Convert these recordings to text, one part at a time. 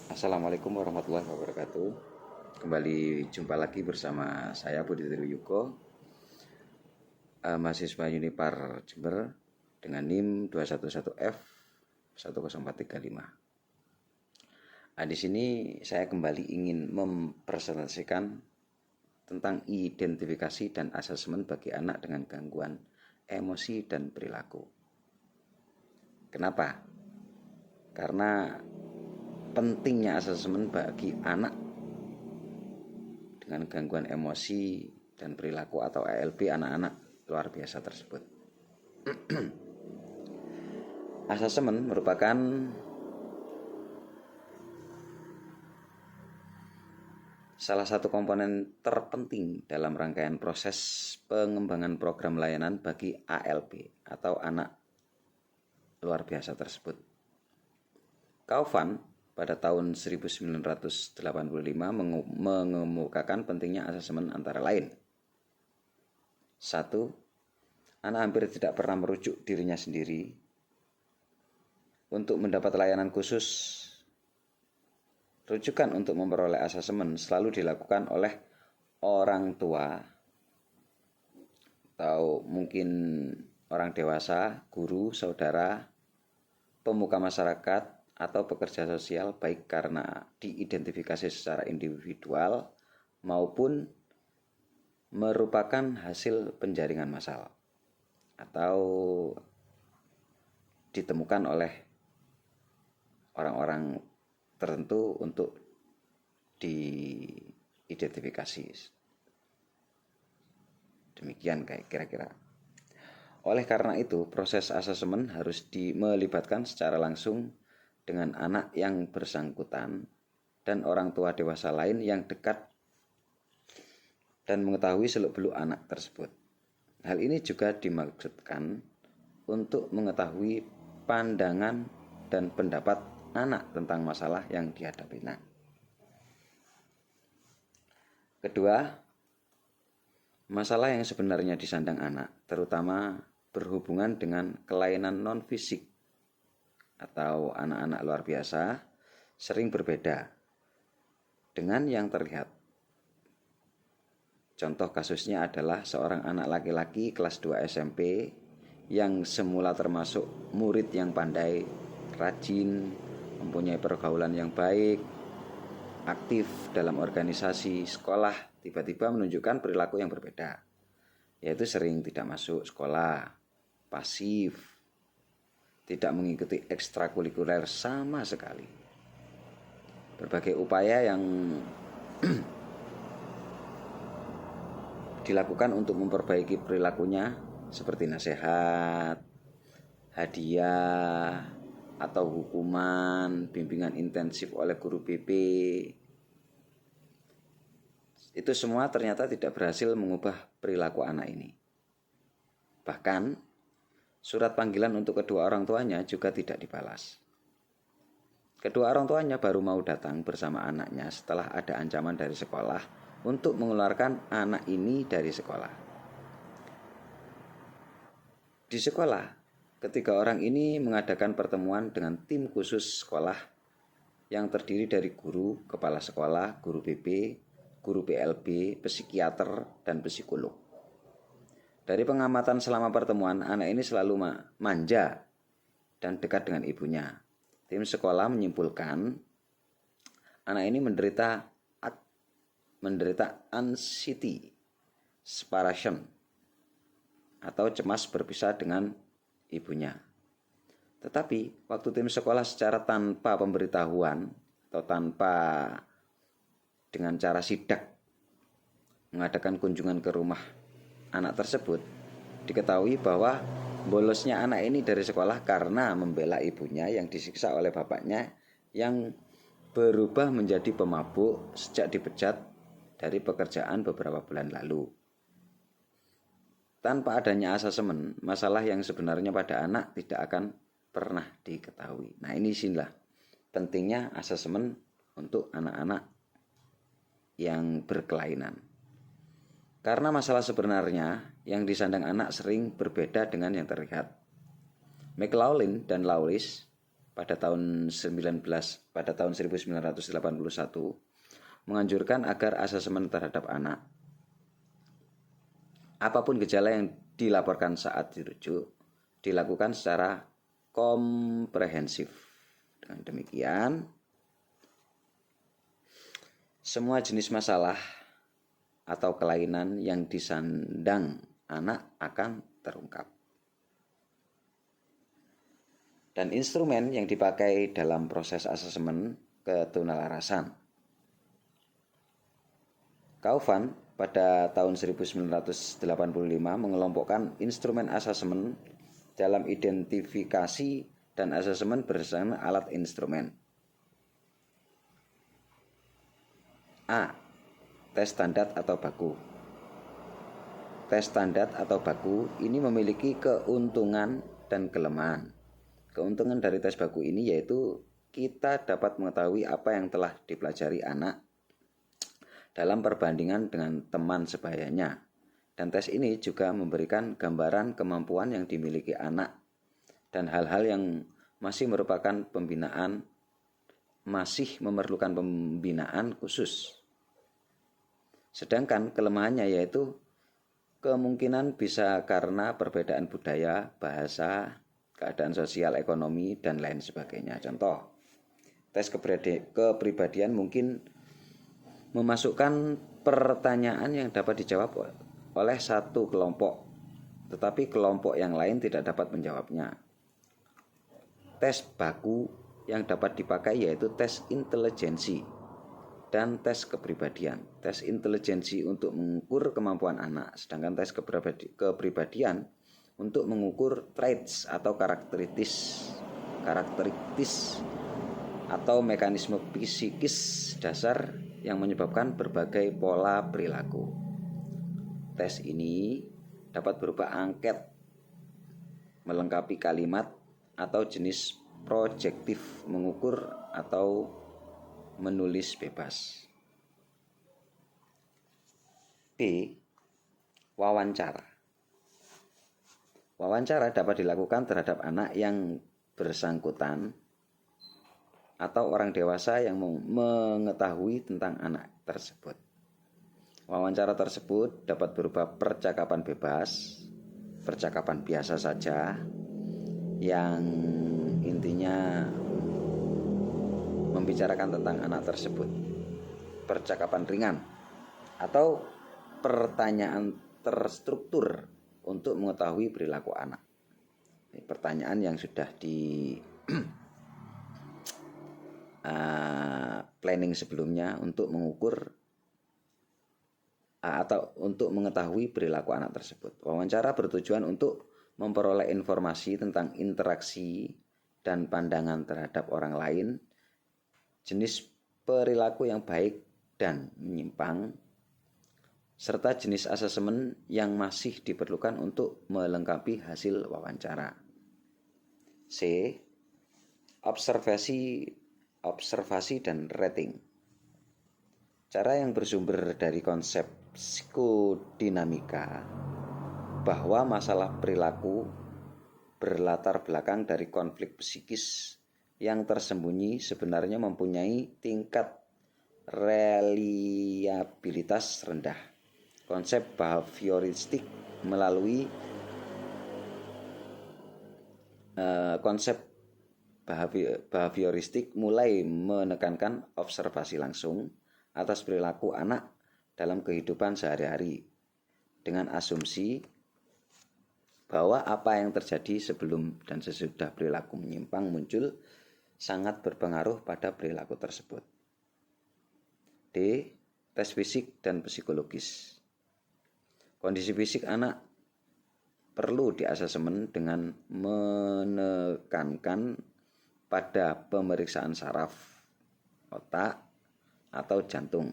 Assalamualaikum warahmatullahi wabarakatuh. Kembali jumpa lagi bersama saya Budi Yuko, mahasiswa Unipar Jember dengan NIM 211F 10435. Di sini saya kembali ingin mempresentasikan tentang identifikasi dan asesmen bagi anak dengan gangguan emosi dan perilaku. Kenapa? Karena pentingnya asesmen bagi anak dengan gangguan emosi dan perilaku atau ALP anak-anak luar biasa tersebut. Asesmen merupakan salah satu komponen terpenting dalam rangkaian proses pengembangan program layanan bagi ALP atau anak luar biasa tersebut. Kaufman pada tahun 1985 mengemukakan pentingnya asesmen antara lain. 1. Anak hampir tidak pernah merujuk dirinya sendiri. Untuk mendapat layanan khusus, rujukan untuk memperoleh asesmen selalu dilakukan oleh orang tua atau mungkin orang dewasa, guru, saudara, pemuka masyarakat, atau pekerja sosial, baik karena diidentifikasi secara individual maupun merupakan hasil penjaringan massal atau ditemukan oleh orang-orang tertentu untuk diidentifikasi. Demikian kayak kira-kira. Oleh karena itu, proses asesmen harus melibatkan secara langsung dengan anak yang bersangkutan dan orang tua dewasa lain yang dekat dan mengetahui seluk-beluk anak tersebut. Hal ini juga dimaksudkan untuk mengetahui pandangan dan pendapat anak tentang masalah yang dihadapinya. Kedua, masalah yang sebenarnya disandang anak terutama berhubungan dengan kelainan non-fisik atau anak-anak luar biasa sering berbeda dengan yang terlihat. Contoh kasusnya adalah seorang anak laki-laki kelas 2 SMP yang semula termasuk murid yang pandai, rajin, mempunyai pergaulan yang baik, aktif dalam organisasi sekolah, tiba-tiba menunjukkan perilaku yang berbeda, yaitu sering tidak masuk sekolah, pasif, tidak mengikuti ekstrakurikuler sama sekali. Berbagai upaya yang dilakukan untuk memperbaiki perilakunya seperti nasihat, hadiah, atau hukuman, bimbingan intensif oleh guru BP. Itu semua ternyata tidak berhasil mengubah perilaku anak ini. Bahkan surat panggilan untuk kedua orang tuanya juga tidak dibalas. Kedua orang tuanya baru mau datang bersama anaknya setelah ada ancaman dari sekolah untuk mengeluarkan anak ini dari sekolah. Di sekolah, ketiga orang ini mengadakan pertemuan dengan tim khusus sekolah yang terdiri dari guru, kepala sekolah, guru BP, guru PLB, psikiater, dan psikolog. Dari pengamatan selama pertemuan, anak ini selalu manja dan dekat dengan ibunya. Tim sekolah menyimpulkan anak ini menderita anxiety separation atau cemas berpisah dengan ibunya. Tetapi waktu tim sekolah secara tanpa pemberitahuan atau tanpa dengan cara sidak mengadakan kunjungan ke rumah anak tersebut, diketahui bahwa bolosnya anak ini dari sekolah karena membela ibunya yang disiksa oleh bapaknya yang berubah menjadi pemabuk sejak dipecat dari pekerjaan beberapa bulan lalu. Tanpa adanya asesmen, masalah yang sebenarnya pada anak tidak akan pernah diketahui. Nah, ini sinilah pentingnya asesmen untuk anak-anak yang berkelainan. Karena masalah sebenarnya yang disandang anak sering berbeda dengan yang terlihat. McLaughlin dan Lawless pada tahun 1981 menganjurkan agar asesmen terhadap anak, apapun gejala yang dilaporkan saat dirujuk, dilakukan secara komprehensif. Dengan demikian, semua jenis masalah atau kelainan yang disandang anak akan terungkap. Dan instrumen yang dipakai dalam proses asesmen ketunalarasan. Kaufman pada tahun 1985 mengelompokkan instrumen asesmen dalam identifikasi dan asesmen berdasarkan alat instrumen. A. Tes standar atau baku. Tes standar atau baku ini memiliki keuntungan dan kelemahan. Keuntungan dari tes baku ini yaitu kita dapat mengetahui apa yang telah dipelajari anak dalam perbandingan dengan teman sebayanya. Dan tes ini juga memberikan gambaran kemampuan yang dimiliki anak dan hal-hal yang masih memerlukan pembinaan khusus. Sedangkan kelemahannya yaitu kemungkinan bisa karena perbedaan budaya, bahasa, keadaan sosial, ekonomi, dan lain sebagainya. Contoh, tes kepribadian mungkin memasukkan pertanyaan yang dapat dijawab oleh satu kelompok, tetapi kelompok yang lain tidak dapat menjawabnya. Tes baku yang dapat dipakai yaitu tes intelijensi dan tes kepribadian. Tes intelijensi untuk mengukur kemampuan anak, sedangkan tes kepribadian untuk mengukur traits atau karakteristis atau mekanisme psikis dasar yang menyebabkan berbagai pola perilaku. Tes ini dapat berupa angket, melengkapi kalimat, atau jenis projektif, mengukur atau menulis bebas. B. Wawancara. Wawancara dapat dilakukan terhadap anak yang bersangkutan atau orang dewasa yang mengetahui tentang anak tersebut. Wawancara tersebut dapat berupa percakapan bebas, percakapan biasa saja, yang intinya membicarakan tentang anak tersebut, percakapan ringan, atau pertanyaan terstruktur untuk mengetahui perilaku anak. Pertanyaan yang sudah di planning sebelumnya untuk mengukur atau untuk mengetahui perilaku anak tersebut. Wawancara bertujuan untuk memperoleh informasi tentang interaksi dan pandangan terhadap orang lain, jenis perilaku yang baik dan menyimpang, serta jenis asesmen yang masih diperlukan untuk melengkapi hasil wawancara. C. Observasi dan rating. Cara yang bersumber dari konsep psikodinamika bahwa masalah perilaku berlatar belakang dari konflik psikis yang tersembunyi sebenarnya mempunyai tingkat reliabilitas rendah. Konsep behavioristik melalui behavioristik mulai menekankan observasi langsung atas perilaku anak dalam kehidupan sehari-hari dengan asumsi bahwa apa yang terjadi sebelum dan sesudah perilaku menyimpang muncul sangat berpengaruh pada perilaku tersebut. D. Tes fisik dan psikologis. Kondisi fisik anak perlu diasesmen dengan menekankan pada pemeriksaan saraf, otak, atau jantung.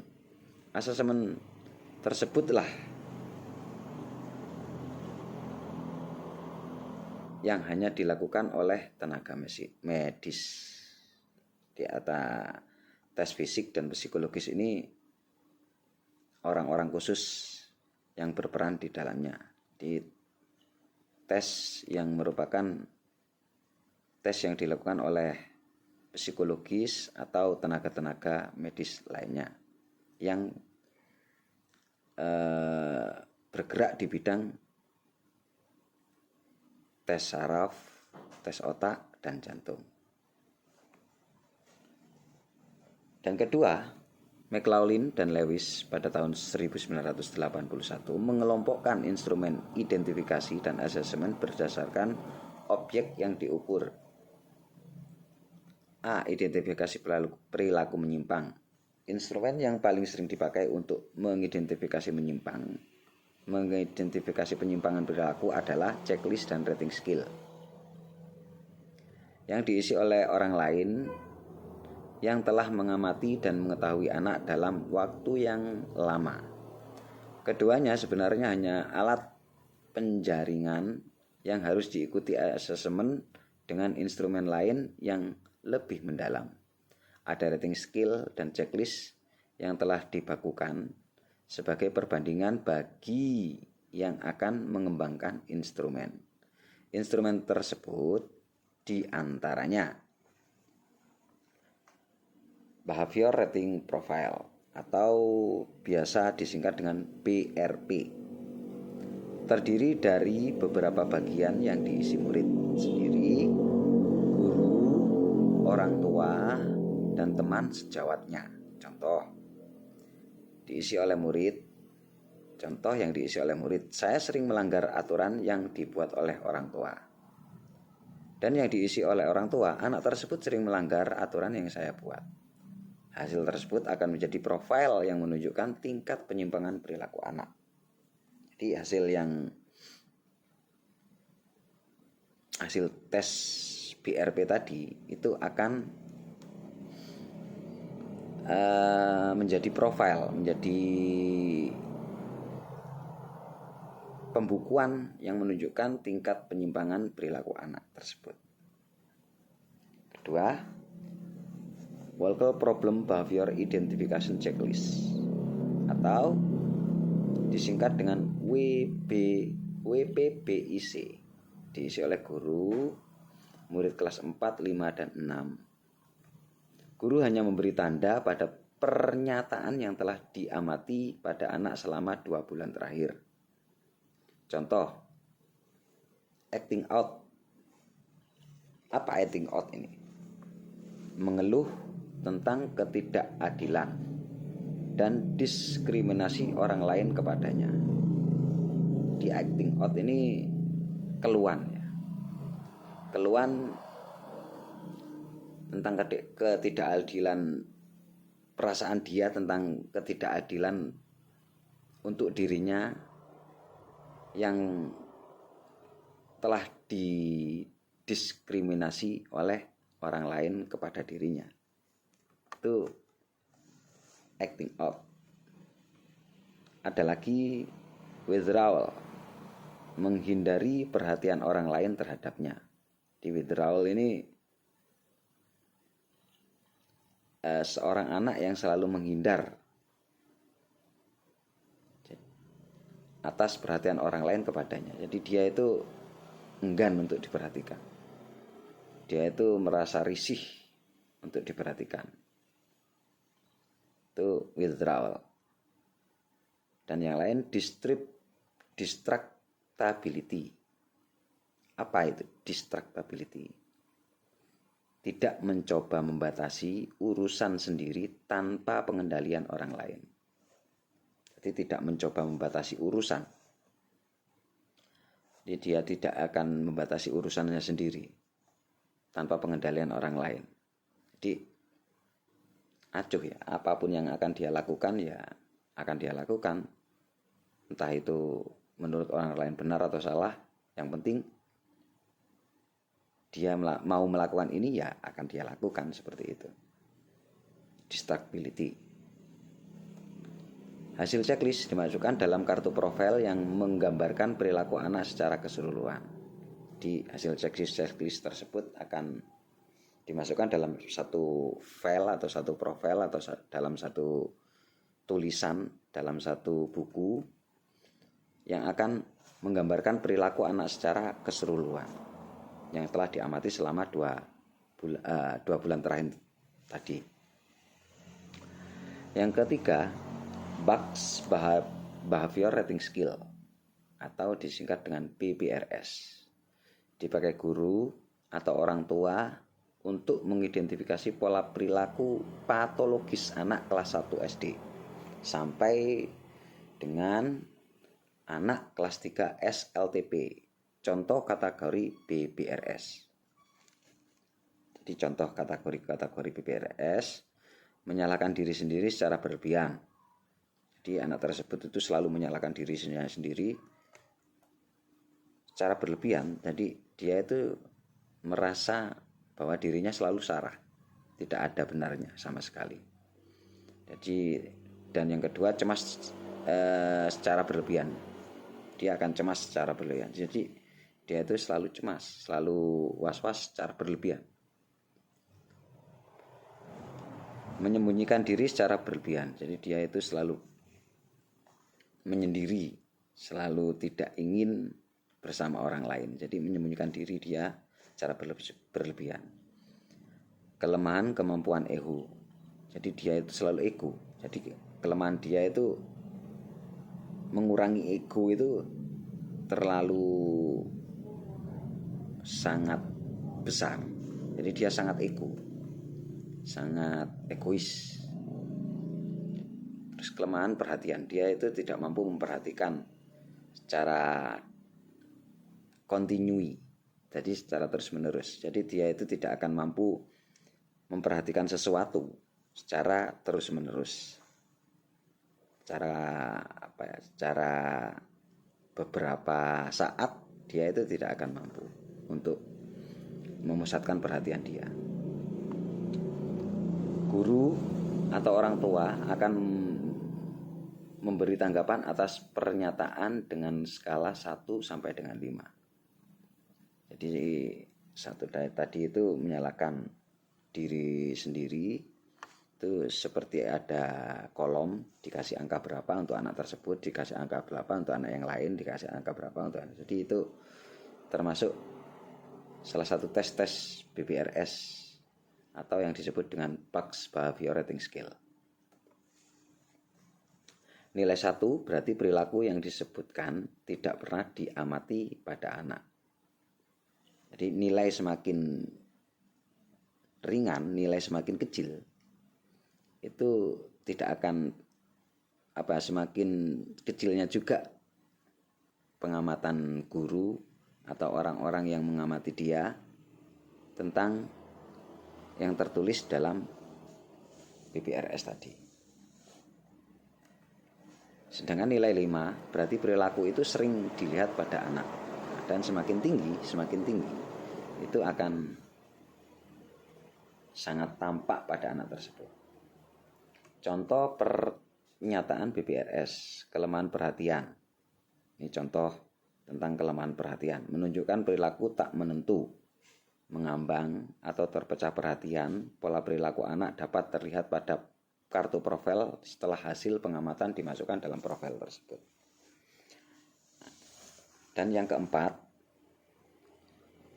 Asesmen tersebutlah yang hanya dilakukan oleh tenaga medis. Di atas tes fisik dan psikologis ini orang-orang khusus yang berperan di dalamnya. Di tes yang merupakan tes yang dilakukan oleh psikologis atau tenaga-tenaga medis lainnya yang bergerak di bidang tes saraf, tes otak, dan jantung. Dan kedua, McLaughlin dan Lewis pada tahun 1981 mengelompokkan instrumen identifikasi dan asesmen berdasarkan objek yang diukur. A. Identifikasi perilaku menyimpang. Instrumen yang paling sering dipakai untuk mengidentifikasi penyimpangan perilaku adalah checklist dan rating skill yang diisi oleh orang lain yang telah mengamati dan mengetahui anak dalam waktu yang lama. Keduanya sebenarnya hanya alat penjaringan yang harus diikuti asesmen dengan instrumen lain yang lebih mendalam. Ada rating skill dan checklist yang telah dibakukan sebagai perbandingan bagi yang akan mengembangkan instrumen. Instrumen tersebut diantaranya Behavior Rating Profile atau biasa disingkat dengan BRP. Terdiri dari beberapa bagian yang diisi murid sendiri, guru, orang tua, dan teman sejawatnya. Contoh, diisi oleh murid. Contoh yang diisi oleh murid, saya sering melanggar aturan yang dibuat oleh orang tua. Dan yang diisi oleh orang tua, anak tersebut sering melanggar aturan yang saya buat. Hasil tersebut akan menjadi profil yang menunjukkan tingkat penyimpangan perilaku anak. Jadi hasil tes BRP tadi itu akan menjadi profil, menjadi pembukuan yang menunjukkan tingkat penyimpangan perilaku anak tersebut. Kedua, Walker Problem Behavior Identification Checklist atau disingkat dengan WPBIC, diisi oleh guru, murid kelas 4, 5, dan 6. Guru hanya memberi tanda pada pernyataan yang telah diamati pada anak selama 2 bulan terakhir. Contoh, acting out. Apa acting out ini? Mengeluh tentang ketidakadilan dan diskriminasi orang lain kepadanya. Di acting out ini keluhan ya. Keluhan tentang ketidakadilan, perasaan dia tentang ketidakadilan untuk dirinya yang telah didiskriminasi oleh orang lain kepada dirinya. Itu acting out. Ada lagi withdrawal, menghindari perhatian orang lain terhadapnya. Di withdrawal ini seorang anak yang selalu menghindar atas perhatian orang lain kepadanya. Jadi dia itu enggan untuk diperhatikan. Dia itu merasa risih untuk diperhatikan. Itu withdrawal. Dan yang lain distractability. Apa itu distractability? Tidak mencoba membatasi urusan sendiri tanpa pengendalian orang lain. Jadi tidak mencoba membatasi urusan. Jadi dia tidak akan membatasi urusannya sendiri tanpa pengendalian orang lain. Jadi acuh ya, apapun yang akan dia lakukan ya akan dia lakukan. Entah itu menurut orang lain benar atau salah, yang penting dia mau melakukan ini ya akan dia lakukan, seperti itu. Distractability. Hasil checklist dimasukkan dalam kartu profil yang menggambarkan perilaku anak secara keseluruhan. Di hasil checklist tersebut akan dimasukkan dalam satu file atau satu profil atau dalam satu tulisan, dalam satu buku yang akan menggambarkan perilaku anak secara keseluruhan yang telah diamati selama 2 2 bulan terakhir tadi. Yang ketiga, Bugs Behavior Rating Skill atau disingkat dengan BBRS. Dipakai guru atau orang tua untuk mengidentifikasi pola perilaku patologis anak kelas 1 SD sampai dengan anak kelas 3 SLTP. Contoh kategori BBRS. Jadi contoh kategori BBRS, menyalahkan diri sendiri secara berlebihan. Jadi anak tersebut itu selalu menyalahkan dirinya sendiri secara berlebihan. Jadi dia itu merasa bahwa dirinya selalu salah, tidak ada benarnya sama sekali. Jadi, dan yang kedua, cemas secara berlebihan. Dia akan cemas secara berlebihan. Jadi dia itu selalu cemas, selalu was-was secara berlebihan. Menyembunyikan diri secara berlebihan. Jadi dia itu selalu menyendiri, selalu tidak ingin bersama orang lain. Jadi menyembunyikan diri dia secara berlebihan. Kelemahan kemampuan ego. Jadi dia itu selalu ego. Jadi kelemahan dia itu mengurangi ego itu terlalu sangat besar. Jadi dia sangat ego, sangat egois. Terus kelemahan perhatian, dia itu tidak mampu memperhatikan secara continue, jadi secara terus menerus. Jadi dia itu tidak akan mampu memperhatikan sesuatu secara terus menerus, secara beberapa saat dia itu tidak akan mampu untuk memusatkan perhatian dia. Guru atau orang tua akan memberi tanggapan atas pernyataan dengan skala 1 sampai dengan 5. Jadi satu tadi itu menyalahkan diri sendiri, itu seperti ada kolom, dikasih angka berapa untuk anak tersebut, dikasih angka berapa untuk anak yang lain, dikasih angka berapa untuk anak. Jadi itu termasuk salah satu tes BBRS atau yang disebut dengan Bugs Behavior Rating Scale. Nilai 1 berarti perilaku yang disebutkan tidak pernah diamati pada anak. Jadi nilai semakin ringan, nilai semakin kecil, itu tidak akan semakin kecilnya juga pengamatan guru atau orang-orang yang mengamati dia tentang yang tertulis dalam BBRS tadi. Sedangkan nilai 5 berarti perilaku itu sering dilihat pada anak, dan semakin tinggi itu akan sangat tampak pada anak tersebut. Contoh pernyataan BBRS, kelemahan perhatian. Ini contoh tentang kelemahan perhatian, menunjukkan perilaku tak menentu, mengambang atau terpecah perhatian. Pola perilaku anak dapat terlihat pada kartu profil setelah hasil pengamatan dimasukkan dalam profil tersebut. Dan yang keempat,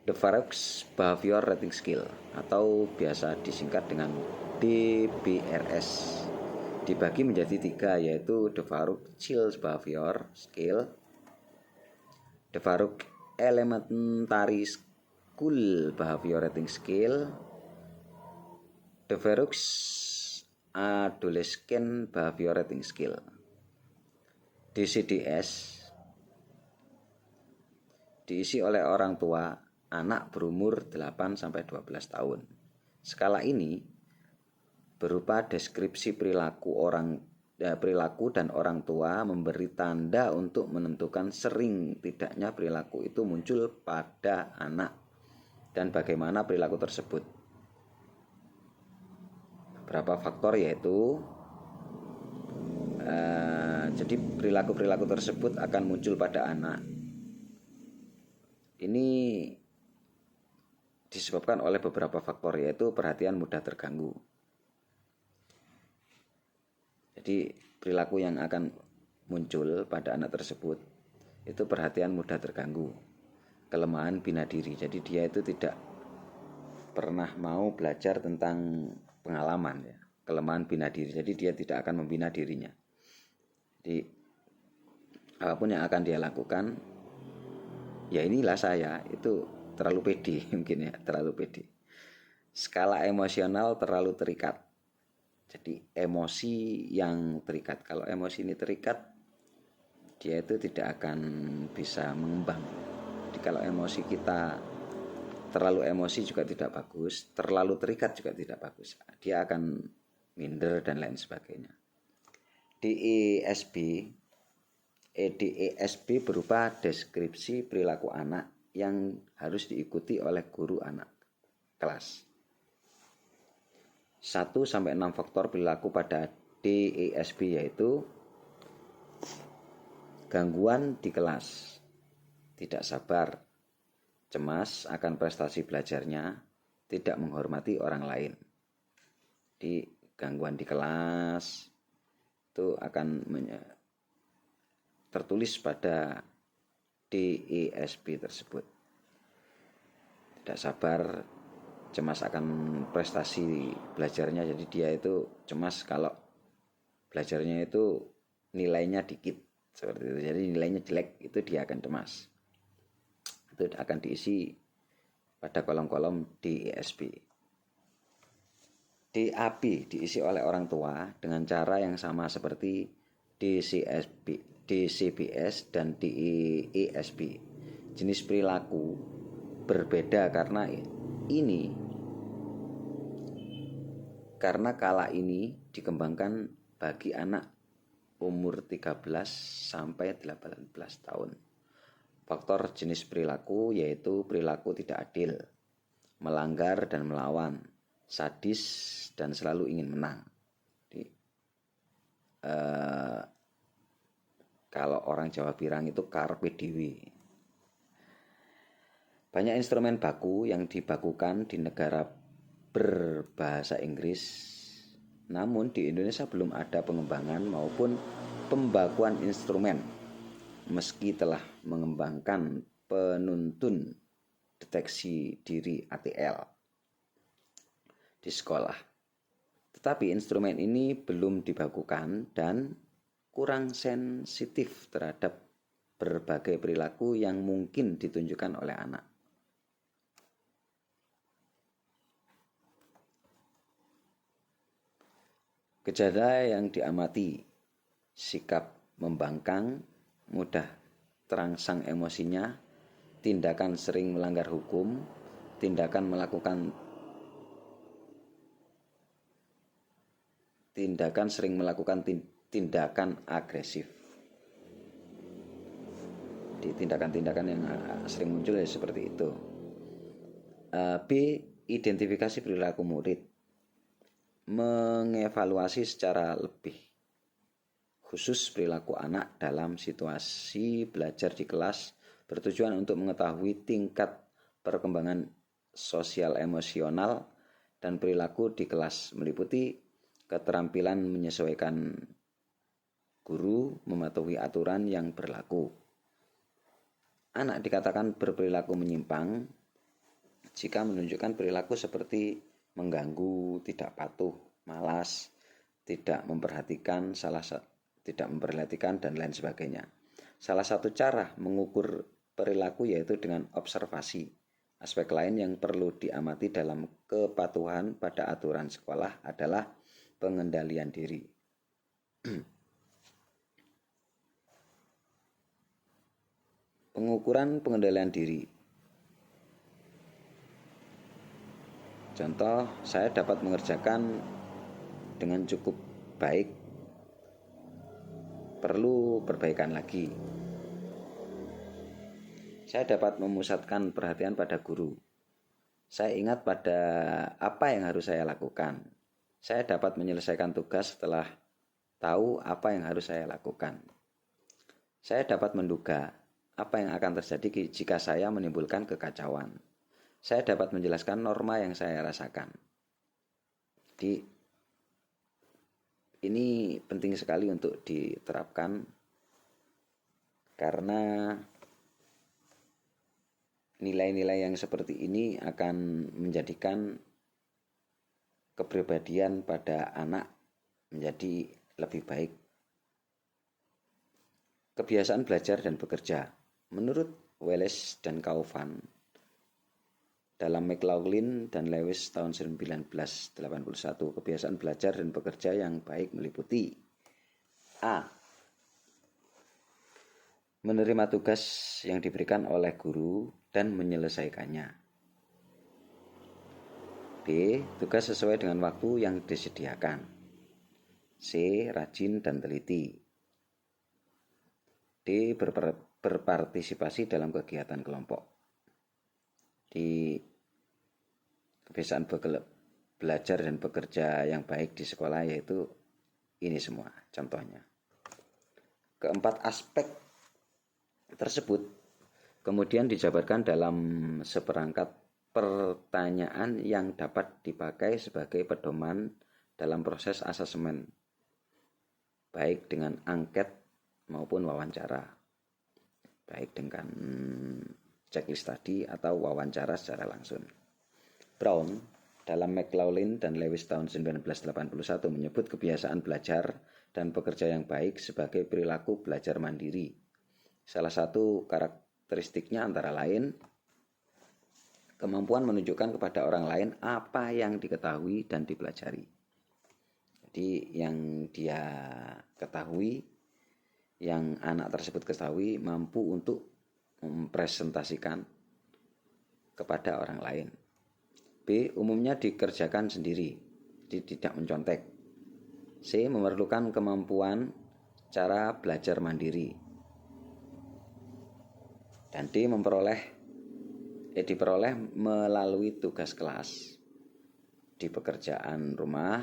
Devaroux Behavior Rating Scale atau biasa disingkat dengan DBRS, dibagi menjadi 3, yaitu Devaroux Child Behavior Scale, Devaroux Elementary School Behavior Rating Scale, Devaroux Adolescent Behavior Rating Scale. DCDS diisi oleh orang tua anak berumur 8-12 tahun. Skala ini berupa deskripsi perilaku dan orang tua memberi tanda untuk menentukan sering tidaknya perilaku itu muncul pada anak dan bagaimana perilaku tersebut. Beberapa faktor yaitu jadi perilaku tersebut akan muncul pada anak. Ini disebabkan oleh beberapa faktor, yaitu perhatian mudah terganggu. Jadi perilaku yang akan muncul pada anak tersebut itu perhatian mudah terganggu, kelemahan bina diri. Jadi dia itu tidak pernah mau belajar tentang pengalaman ya, kelemahan bina diri. Jadi dia tidak akan membina dirinya. Jadi apapun yang akan dia lakukan, ya inilah saya, itu terlalu pede mungkin ya, terlalu pede. Skala emosional terlalu terikat. Jadi emosi yang terikat. Kalau emosi ini terikat, dia itu tidak akan bisa mengembang. Jadi kalau emosi kita terlalu emosi juga tidak bagus, terlalu terikat juga tidak bagus. Dia akan minder dan lain sebagainya. DESB berupa deskripsi perilaku anak yang harus diikuti oleh guru anak kelas. 1-6 faktor perilaku pada DESB yaitu gangguan di kelas, tidak sabar, cemas akan prestasi belajarnya, tidak menghormati orang lain. Di gangguan di kelas itu akan tertulis pada DESB tersebut. Tidak sabar, cemas akan prestasi belajarnya, jadi dia itu cemas kalau belajarnya itu nilainya dikit seperti itu. Jadi nilainya jelek, itu dia akan cemas. Itu akan diisi pada kolom-kolom DESB. DAB diisi oleh orang tua dengan cara yang sama seperti DCBS dan DESB. Jenis perilaku berbeda karena kala ini dikembangkan bagi anak umur 13 sampai 18 tahun. Faktor jenis perilaku yaitu perilaku tidak adil, melanggar dan melawan, sadis dan selalu ingin menang. Jadi, kalau orang Jawa bilang itu carpe diem. Banyak instrumen baku yang dibakukan di negara berbahasa Inggris, namun di Indonesia belum ada pengembangan maupun pembakuan instrumen, meski telah mengembangkan penuntun deteksi diri ATL di sekolah. Tetapi instrumen ini belum dibakukan dan kurang sensitif terhadap berbagai perilaku yang mungkin ditunjukkan oleh anak. Gejala yang diamati: sikap membangkang, mudah terangsang emosinya, tindakan sering melanggar hukum, tindakan sering melakukan tindakan agresif. Di tindakan-tindakan yang sering muncul ya seperti itu. B. Identifikasi perilaku murid, mengevaluasi secara lebih khusus perilaku anak dalam situasi belajar di kelas bertujuan untuk mengetahui tingkat perkembangan sosial emosional dan perilaku di kelas, meliputi keterampilan menyesuaikan guru, mematuhi aturan yang berlaku. Anak dikatakan berperilaku menyimpang jika menunjukkan perilaku seperti mengganggu, tidak patuh, malas, tidak memperhatikan dan lain sebagainya. Salah satu cara mengukur perilaku yaitu dengan observasi. Aspek lain yang perlu diamati dalam kepatuhan pada aturan sekolah adalah pengendalian diri. Pengukuran pengendalian diri. Contoh, saya dapat mengerjakan dengan cukup baik, perlu perbaikan lagi. Saya dapat memusatkan perhatian pada guru. Saya ingat pada apa yang harus saya lakukan. Saya dapat menyelesaikan tugas setelah tahu apa yang harus saya lakukan. Saya dapat menduga apa yang akan terjadi jika saya menimbulkan kekacauan. Saya dapat menjelaskan norma yang saya rasakan. Jadi ini penting sekali untuk diterapkan karena nilai-nilai yang seperti ini akan menjadikan kepribadian pada anak menjadi lebih baik. Kebiasaan belajar dan bekerja. Menurut Wallace dan Kauffman, dalam McLaughlin dan Lewis tahun 1981, kebiasaan belajar dan bekerja yang baik meliputi A. Menerima tugas yang diberikan oleh guru dan menyelesaikannya. B. Tugas sesuai dengan waktu yang disediakan. C. Rajin dan teliti. D. Berpartisipasi dalam kegiatan kelompok. Di kebiasaan belajar dan bekerja yang baik di sekolah yaitu ini semua contohnya. Keempat aspek tersebut kemudian dijabarkan dalam seperangkat pertanyaan yang dapat dipakai sebagai pedoman dalam proses asesmen, baik dengan angket maupun wawancara, baik dengan checklist tadi atau wawancara secara langsung. Brown dalam McLaughlin dan Lewis tahun 1981 menyebut kebiasaan belajar dan bekerja yang baik sebagai perilaku belajar mandiri. Salah satu karakteristiknya antara lain kemampuan menunjukkan kepada orang lain apa yang diketahui dan dipelajari. Jadi yang dia ketahui, yang anak tersebut ketahui, mampu untuk mempresentasikan kepada orang lain. B. Umumnya dikerjakan sendiri, jadi tidak mencontek. C. Memerlukan kemampuan cara belajar mandiri. Dan D. diperoleh melalui tugas kelas, di pekerjaan rumah,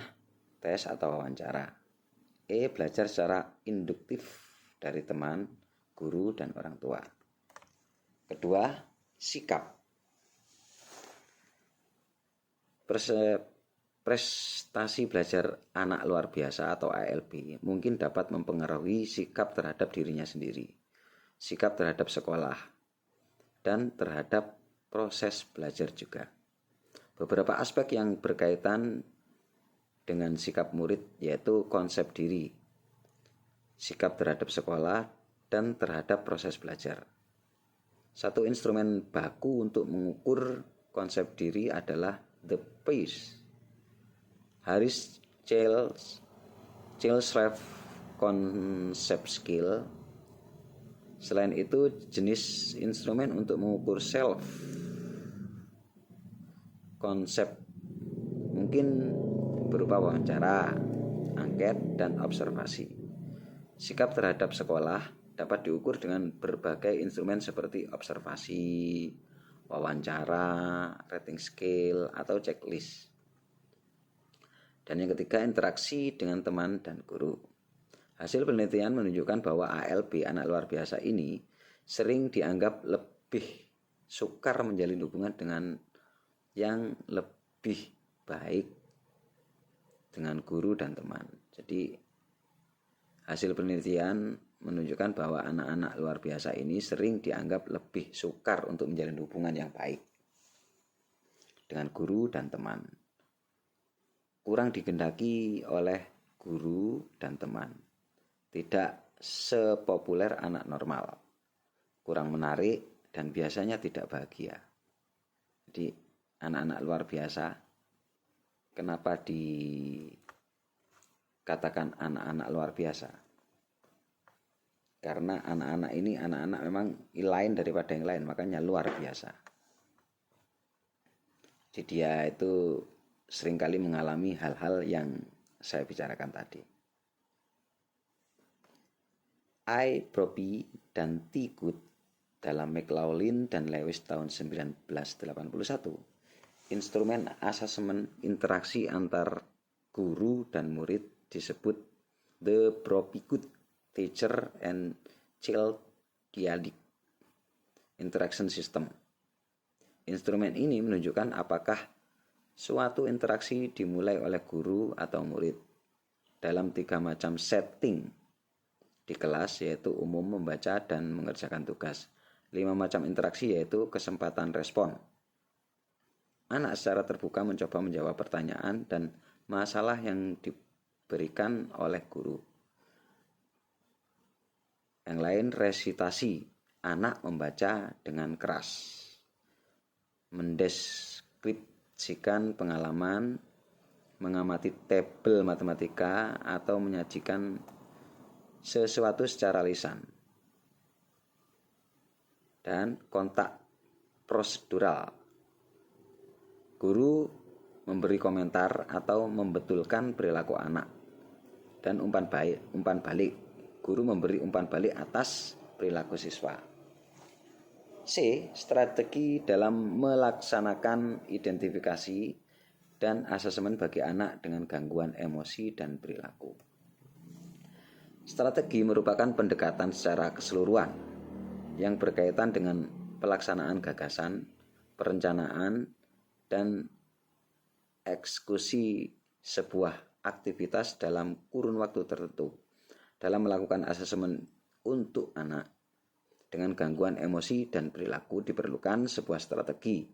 tes atau wawancara. E. Belajar secara induktif dari teman, guru, dan orang tua. Kedua, sikap. Prestasi belajar anak luar biasa atau ALB mungkin dapat mempengaruhi sikap terhadap dirinya sendiri, sikap terhadap sekolah, dan terhadap proses belajar juga. Beberapa aspek yang berkaitan dengan sikap murid yaitu konsep diri, sikap terhadap sekolah, dan terhadap proses belajar. Satu instrumen baku untuk mengukur konsep diri adalah the pace. Harris Chilsreff Concept Skill. Selain itu, jenis instrumen untuk mengukur self konsep mungkin berupa wawancara, angket, dan observasi. Sikap terhadap sekolah dapat diukur dengan berbagai instrumen seperti observasi, wawancara, rating scale, atau checklist. Dan yang ketiga, interaksi dengan teman dan guru. Hasil penelitian menunjukkan bahwa ALB, anak luar biasa ini, sering dianggap lebih sukar menjalin hubungan dengan yang lebih baik dengan guru dan teman. Jadi hasil penelitian menunjukkan bahwa anak-anak luar biasa ini sering dianggap lebih sukar untuk menjalin hubungan yang baik dengan guru dan teman. Kurang digendaki oleh guru dan teman. Tidak sepopuler anak normal. Kurang menarik dan biasanya tidak bahagia. Jadi anak-anak luar biasa, kenapa dikatakan anak-anak luar biasa? Karena anak-anak ini anak-anak memang lain daripada yang lain, makanya luar biasa. Jadi dia itu seringkali mengalami hal-hal yang saya bicarakan tadi. I. Brophy dan T. Good dalam McLaughlin dan Lewis tahun 1981, instrumen asesmen interaksi antar guru dan murid disebut the Brophy-Good Teacher and Child Diadic Interaction System. Instrumen ini menunjukkan apakah suatu interaksi dimulai oleh guru atau murid dalam 3 macam setting di kelas, yaitu umum, membaca, dan mengerjakan tugas. 5 macam interaksi, yaitu kesempatan respon. Anak secara terbuka mencoba menjawab pertanyaan dan masalah yang diberikan oleh guru. Yang lain resitasi, anak membaca dengan keras, mendeskripsikan pengalaman, mengamati tabel matematika, atau menyajikan sesuatu secara lisan. Dan kontak prosedural, guru memberi komentar atau membetulkan perilaku anak. Dan umpan balik, guru memberi umpan balik atas perilaku siswa. C. Strategi dalam melaksanakan identifikasi dan asesmen bagi anak dengan gangguan emosi dan perilaku. Strategi merupakan pendekatan secara keseluruhan yang berkaitan dengan pelaksanaan gagasan, perencanaan, dan eksekusi sebuah aktivitas dalam kurun waktu tertentu. Dalam melakukan asesmen untuk anak dengan gangguan emosi dan perilaku diperlukan sebuah strategi,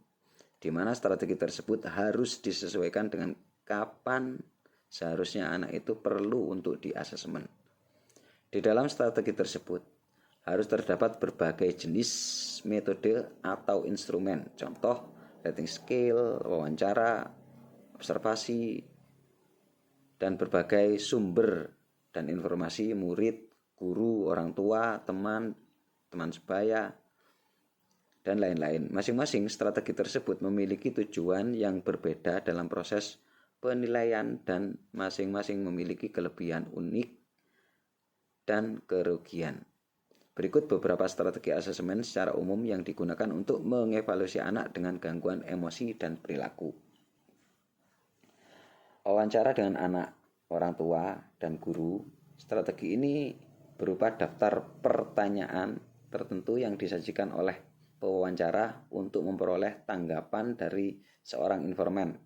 di mana strategi tersebut harus disesuaikan dengan kapan seharusnya anak itu perlu untuk diasesmen. Di dalam strategi tersebut harus terdapat berbagai jenis metode atau instrumen, contoh rating scale, wawancara, observasi, dan berbagai sumber dan informasi murid, guru, orang tua, teman sebaya, dan lain-lain. Masing-masing strategi tersebut memiliki tujuan yang berbeda dalam proses penilaian dan masing-masing memiliki kelebihan unik dan kerugian. Berikut beberapa strategi asesmen secara umum yang digunakan untuk mengevaluasi anak dengan gangguan emosi dan perilaku. Wawancara dengan anak, orang tua, dan guru. Strategi ini berupa daftar pertanyaan tertentu yang disajikan oleh pewawancara untuk memperoleh tanggapan dari seorang informan.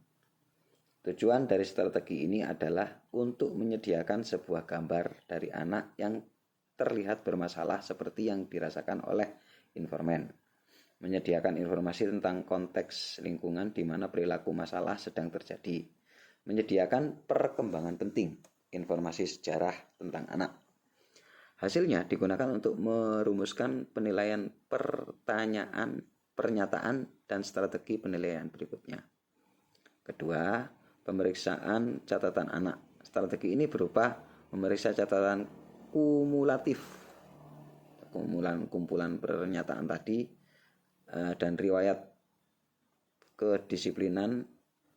Tujuan dari strategi ini adalah untuk menyediakan sebuah gambar dari anak yang terlihat bermasalah seperti yang dirasakan oleh informan. Menyediakan informasi tentang konteks lingkungan di mana perilaku masalah sedang terjadi. Menyediakan perkembangan penting, informasi sejarah tentang anak. Hasilnya digunakan untuk merumuskan penilaian pertanyaan, pernyataan, dan strategi penilaian berikutnya. Kedua, pemeriksaan catatan anak. Strategi ini berupa memeriksa catatan kumulatif, kumpulan pernyataan tadi, dan riwayat kedisiplinan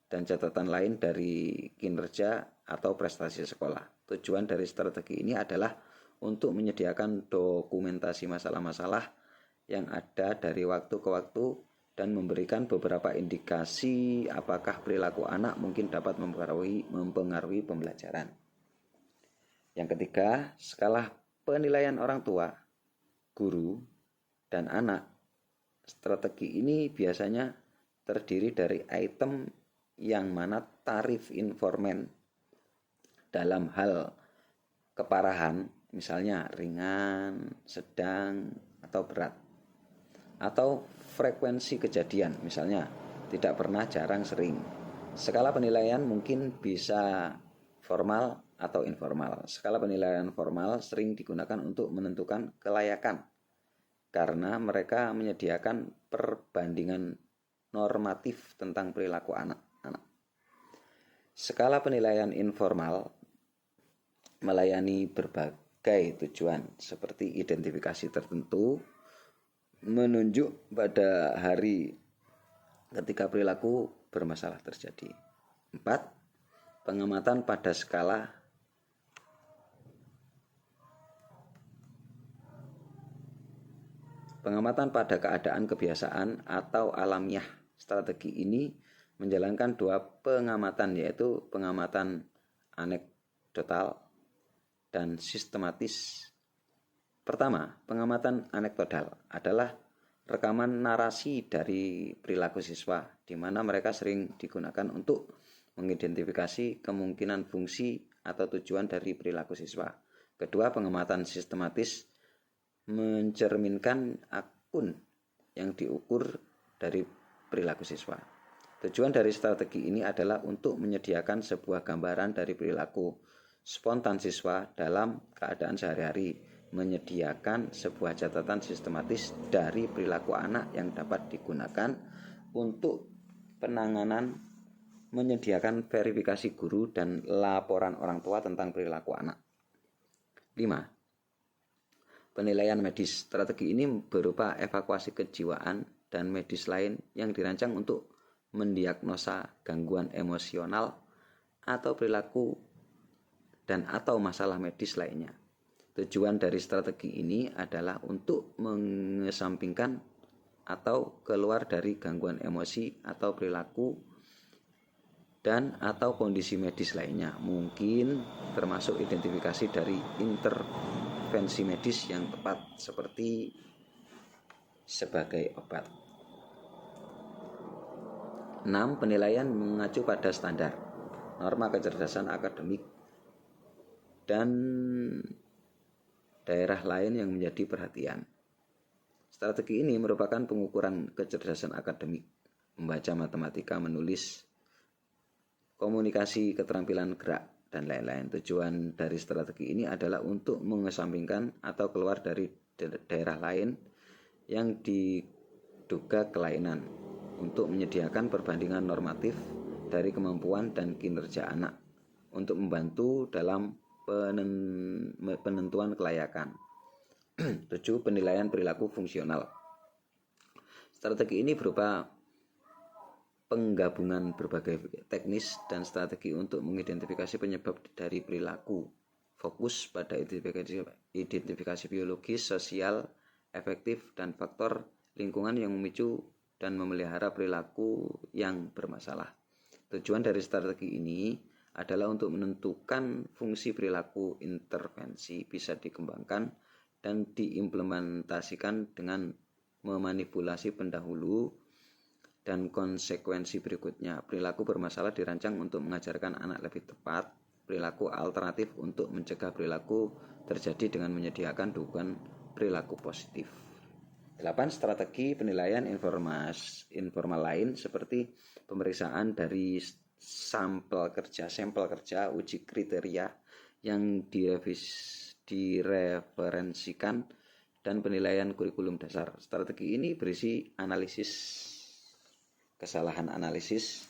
dan catatan lain dari kinerja atau prestasi sekolah. Tujuan dari strategi ini adalah untuk menyediakan dokumentasi masalah-masalah yang ada dari waktu ke waktu dan memberikan beberapa indikasi apakah perilaku anak mungkin dapat mempengaruhi pembelajaran. Yang ketiga, skala penilaian orang tua, guru, dan anak. Strategi ini biasanya terdiri dari item yang mana tarif informan dalam hal keparahan, misalnya ringan, sedang, atau berat, atau frekuensi kejadian, misalnya tidak pernah, jarang, sering. Skala penilaian mungkin bisa formal atau informal. Skala penilaian formal sering digunakan untuk menentukan kelayakan karena mereka menyediakan perbandingan normatif tentang perilaku anak. Skala penilaian informal melayani berbagai tujuan seperti identifikasi tertentu, menunjuk pada hari ketika perilaku bermasalah terjadi. 4. Pengamatan pada skala keadaan kebiasaan atau alamiah. Strategi ini menjalankan dua pengamatan, yaitu pengamatan anekdotal dan sistematis. Pertama, pengamatan anekdotal adalah rekaman narasi dari perilaku siswa, di mana mereka sering digunakan untuk mengidentifikasi kemungkinan fungsi atau tujuan dari perilaku siswa. Kedua, pengamatan sistematis mencerminkan akun yang diukur dari perilaku siswa. Tujuan dari strategi ini adalah untuk menyediakan sebuah gambaran dari perilaku spontan siswa dalam keadaan sehari-hari, menyediakan sebuah catatan sistematis dari perilaku anak yang dapat digunakan untuk penanganan, menyediakan verifikasi guru dan laporan orang tua tentang perilaku anak. 5. Penilaian medis. Strategi ini berupa evakuasi kejiwaan dan medis lain yang dirancang untuk mendiagnosa gangguan emosional atau perilaku dan atau masalah medis lainnya. Tujuan dari strategi ini adalah untuk mengesampingkan atau keluar dari gangguan emosi atau perilaku dan atau kondisi medis lainnya, mungkin termasuk identifikasi dari intervensi medis yang tepat seperti sebagai obat. 6. Penilaian mengacu pada standar, norma kecerdasan akademik, dan daerah lain yang menjadi perhatian. Strategi ini merupakan pengukuran kecerdasan akademik, membaca matematika, menulis, komunikasi, keterampilan gerak, dan lain-lain. Tujuan dari strategi ini adalah untuk mengesampingkan atau keluar dari daerah lain yang diduga kelainan, untuk menyediakan perbandingan normatif dari kemampuan dan kinerja anak, untuk membantu dalam penentuan kelayakan. 7. Penilaian perilaku fungsional. Strategi ini berupa penggabungan berbagai teknis dan strategi untuk mengidentifikasi penyebab dari perilaku. Fokus pada identifikasi biologis, sosial, efektif, dan faktor lingkungan yang memicu dan memelihara perilaku yang bermasalah. Tujuan dari strategi ini adalah untuk menentukan fungsi perilaku intervensi bisa dikembangkan dan diimplementasikan dengan memanipulasi pendahulu dan konsekuensi berikutnya. Perilaku bermasalah dirancang untuk mengajarkan anak lebih tepat perilaku alternatif untuk mencegah perilaku terjadi dengan menyediakan dukungan perilaku positif. 8. Strategi penilaian informal lain seperti pemeriksaan dari sampel kerja, uji kriteria yang direferensikan, dan penilaian kurikulum dasar. Strategi ini berisi analisis kesalahan analisis,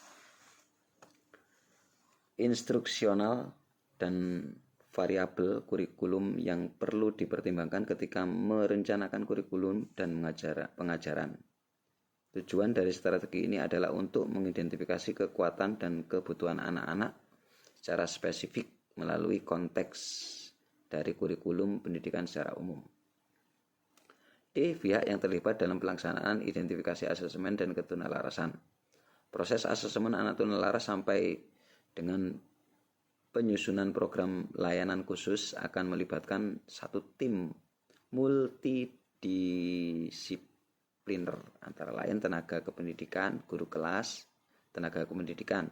instruksional, dan variabel kurikulum yang perlu dipertimbangkan ketika merencanakan kurikulum dan pengajaran. Tujuan dari strategi ini adalah untuk mengidentifikasi kekuatan dan kebutuhan anak-anak secara spesifik melalui konteks dari kurikulum pendidikan secara umum. D. Pihak yang terlibat dalam pelaksanaan identifikasi asesmen dan ketunalarasan. Proses asesmen anak tunalaras sampai dengan penyusunan program layanan khusus akan melibatkan satu tim multidisipliner, antara lain tenaga kependidikan, guru kelas, tenaga kependidikan,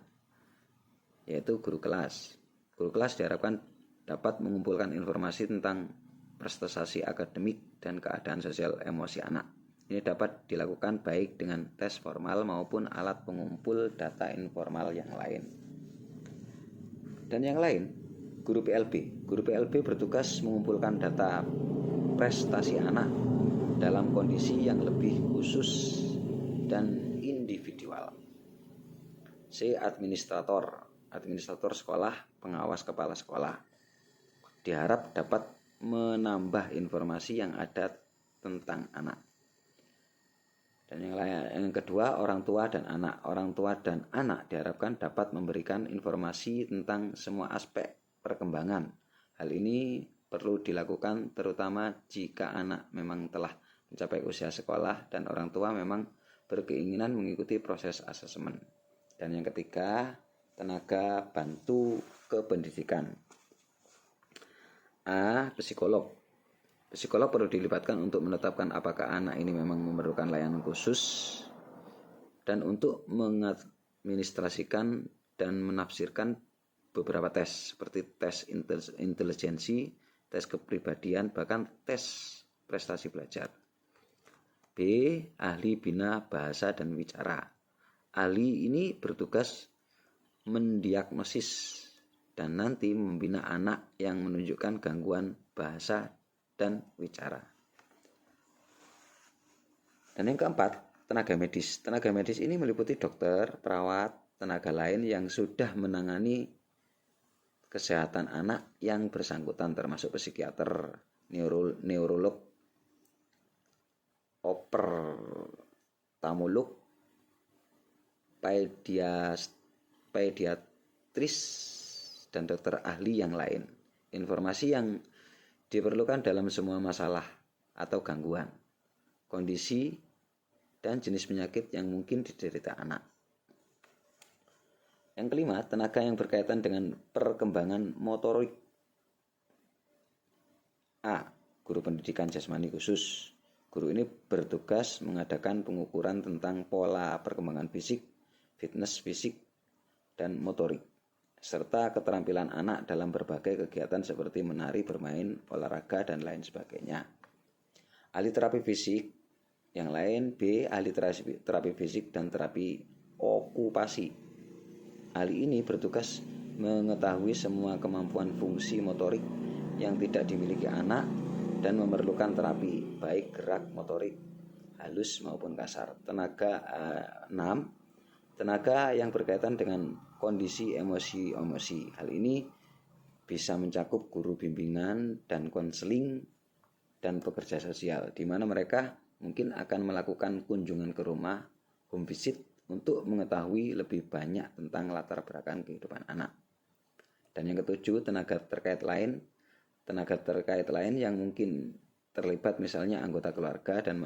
yaitu guru kelas. Guru kelas diharapkan dapat mengumpulkan informasi tentang prestasi akademik dan keadaan sosial emosi anak. Ini dapat dilakukan baik dengan tes formal maupun alat pengumpul data informal yang lain. Dan yang lain, guru PLB. Guru PLB bertugas mengumpulkan data prestasi anak dalam kondisi yang lebih khusus dan individual. C. Administrator sekolah, pengawas kepala sekolah. Diharap dapat menambah informasi yang ada tentang anak. Dan yang kedua, orang tua dan anak. Orang tua dan anak diharapkan dapat memberikan informasi tentang semua aspek perkembangan. Hal ini perlu dilakukan terutama jika anak memang telah mencapai usia sekolah dan orang tua memang berkeinginan mengikuti proses asesmen. Dan yang ketiga, tenaga bantu kependidikan. A. Psikolog. Psikolog perlu dilibatkan untuk menetapkan apakah anak ini memang memerlukan layanan khusus dan untuk mengadministrasikan dan menafsirkan beberapa tes seperti tes intelijensi, tes kepribadian, bahkan tes prestasi belajar. B. Ahli bina bahasa dan wicara. Ahli ini bertugas mendiagnosis dan nanti membina anak yang menunjukkan gangguan bahasa dan wicara. Dan yang keempat, tenaga medis. Tenaga medis ini meliputi dokter, perawat, tenaga lain yang sudah menangani kesehatan anak yang bersangkutan, termasuk psikiater, neurolog, opertamolog, pediatris, dan dokter ahli yang lain. Informasi yang diperlukan dalam semua masalah atau gangguan, kondisi, dan jenis penyakit yang mungkin diderita anak. Yang kelima, tenaga yang berkaitan dengan perkembangan motorik. A. Guru pendidikan jasmani khusus. Guru ini bertugas mengadakan pengukuran tentang pola perkembangan fisik, fitness fisik, dan motorik, serta keterampilan anak dalam berbagai kegiatan seperti menari, bermain, olahraga, dan lain sebagainya. Ahli terapi fisik yang lain. B. Ahli terapi fisik dan terapi okupasi. Ahli ini bertugas mengetahui semua kemampuan fungsi motorik yang tidak dimiliki anak dan memerlukan terapi, baik gerak motorik halus maupun kasar. Tenaga 6. Tenaga yang berkaitan dengan kondisi emosi. Hal ini bisa mencakup guru bimbingan dan konseling dan pekerja sosial, di mana mereka mungkin akan melakukan kunjungan ke rumah, home visit, untuk mengetahui lebih banyak tentang latar belakang kehidupan anak. Dan yang ketujuh, tenaga terkait lain yang mungkin terlibat, misalnya anggota keluarga dan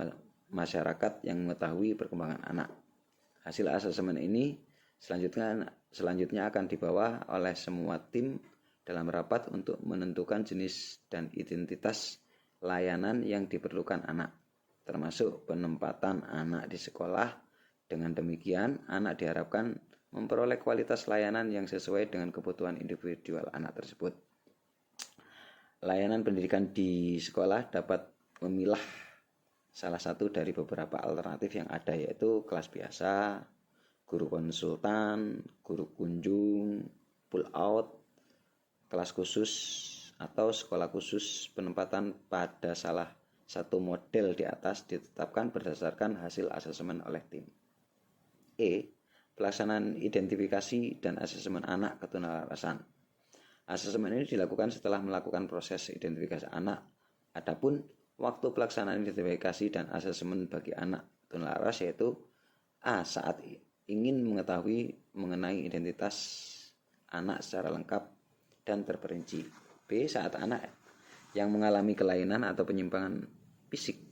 masyarakat yang mengetahui perkembangan anak. Hasil asesmen ini selanjutnya akan dibawa oleh semua tim dalam rapat untuk menentukan jenis dan identitas layanan yang diperlukan anak, termasuk penempatan anak di sekolah. Dengan demikian, anak diharapkan memperoleh kualitas layanan yang sesuai dengan kebutuhan individual anak tersebut. Layanan pendidikan di sekolah dapat memilah salah satu dari beberapa alternatif yang ada, yaitu kelas biasa, guru konsultan, guru kunjung, pull out, kelas khusus, atau sekolah khusus. Penempatan pada salah satu model di atas ditetapkan berdasarkan hasil asesmen oleh tim. E. Pelaksanaan identifikasi dan asesmen anak ketunalarasan. Asesmen ini dilakukan setelah melakukan proses identifikasi anak. Adapun waktu pelaksanaan identifikasi dan asesmen bagi anak tunalaras yaitu A. Saat ingin mengetahui mengenai identitas anak secara lengkap dan terperinci. B. Saat anak yang mengalami kelainan atau penyimpangan fisik,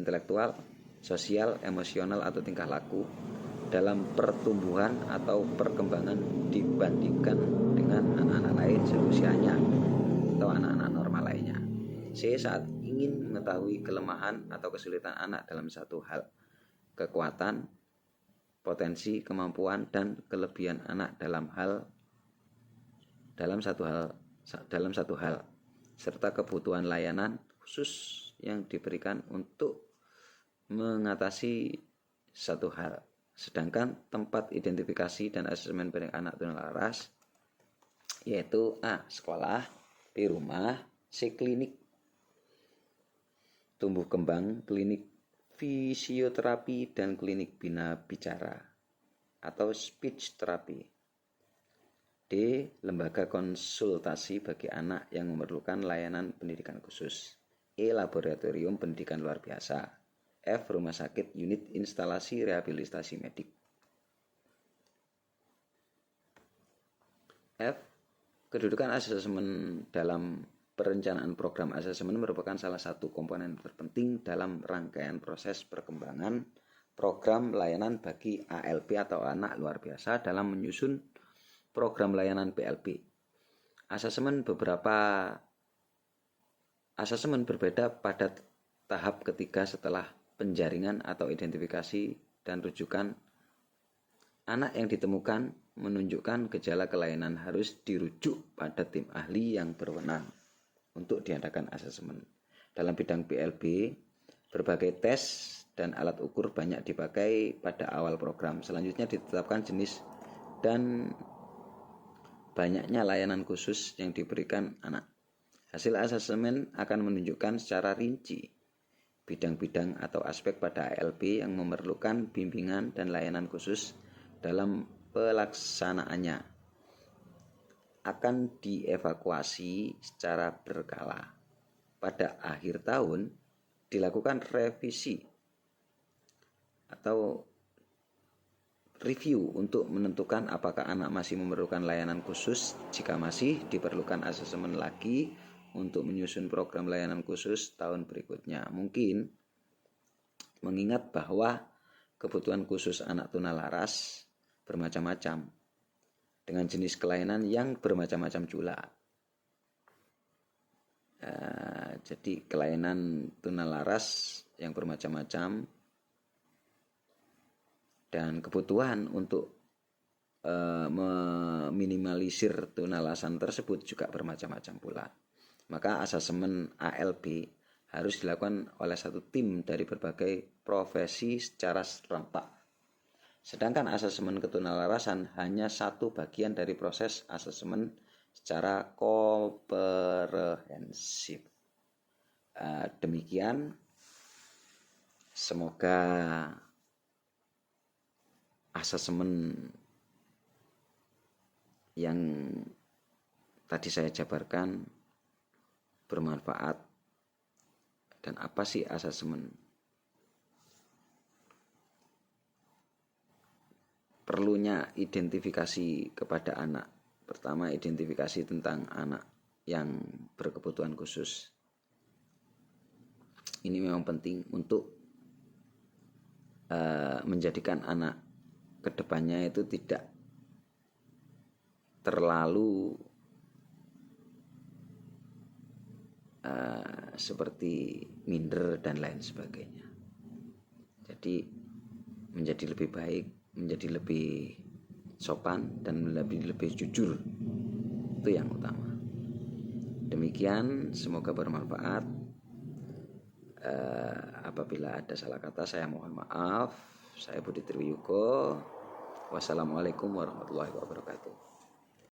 intelektual, sosial, emosional, atau tingkah laku dalam pertumbuhan atau perkembangan dibandingkan dengan anak-anak lain seusianya atau anak-anak normal lainnya. C. Saat ingin mengetahui kelemahan atau kesulitan anak dalam satu hal, kekuatan, potensi, kemampuan, dan kelebihan anak dalam satu hal, serta kebutuhan layanan khusus yang diberikan untuk mengatasi satu hal. Sedangkan tempat identifikasi dan asesmen pada anak tunalaras yaitu A. Sekolah, B. Rumah, C. Klinik tumbuh kembang, klinik fisioterapi, dan klinik bina bicara atau speech therapy. D. Lembaga konsultasi bagi anak yang memerlukan layanan pendidikan khusus. E. Laboratorium pendidikan luar biasa. F. Rumah sakit unit instalasi rehabilitasi medik. F. Kedudukan asesmen dalam perencanaan program asesmen merupakan salah satu komponen terpenting dalam rangkaian proses perkembangan program layanan bagi ALB atau anak luar biasa dalam menyusun program layanan PLB. Asesmen berbeda pada tahap ketiga setelah penjaringan atau identifikasi dan rujukan. Anak yang ditemukan menunjukkan gejala kelainan harus dirujuk pada tim ahli yang berwenang untuk diadakan asesmen. Dalam bidang PLB, Berbagai tes dan alat ukur banyak dipakai pada awal program. Selanjutnya ditetapkan jenis dan banyaknya layanan khusus yang diberikan anak. Hasil asesmen akan menunjukkan secara rinci bidang-bidang atau aspek pada ALP yang memerlukan bimbingan dan layanan khusus dalam pelaksanaannya. Akan dievakuasi secara berkala. Pada akhir tahun dilakukan revisi atau review untuk menentukan apakah anak masih memerlukan layanan khusus. Jika masih, diperlukan asesmen lagi untuk menyusun program layanan khusus tahun berikutnya. Mungkin mengingat bahwa kebutuhan khusus anak tunalaras bermacam-macam dengan jenis kelainan yang bermacam-macam juga. Jadi kelainan tunalaras yang bermacam-macam dan kebutuhan untuk meminimalisir tunalasan tersebut juga bermacam-macam pula. Maka asesmen ALP harus dilakukan oleh satu tim dari berbagai profesi secara serentak. Sedangkan asesmen ketunalarasan hanya satu bagian dari proses asesmen secara komprehensif. Demikian, semoga asesmen yang tadi saya jabarkan bermanfaat. Dan apa sih asesmen? Perlunya identifikasi kepada anak. Pertama, identifikasi tentang anak yang berkebutuhan khusus. Ini memang penting untuk menjadikan anak kedepannya itu tidak terlalu seperti minder dan lain sebagainya. Jadi menjadi lebih baik, menjadi lebih sopan dan lebih jujur, itu yang utama. Demikian, semoga bermanfaat. Apabila ada salah kata saya mohon maaf. Saya Budi Triwiyuko. Wassalamualaikum warahmatullahi wabarakatuh.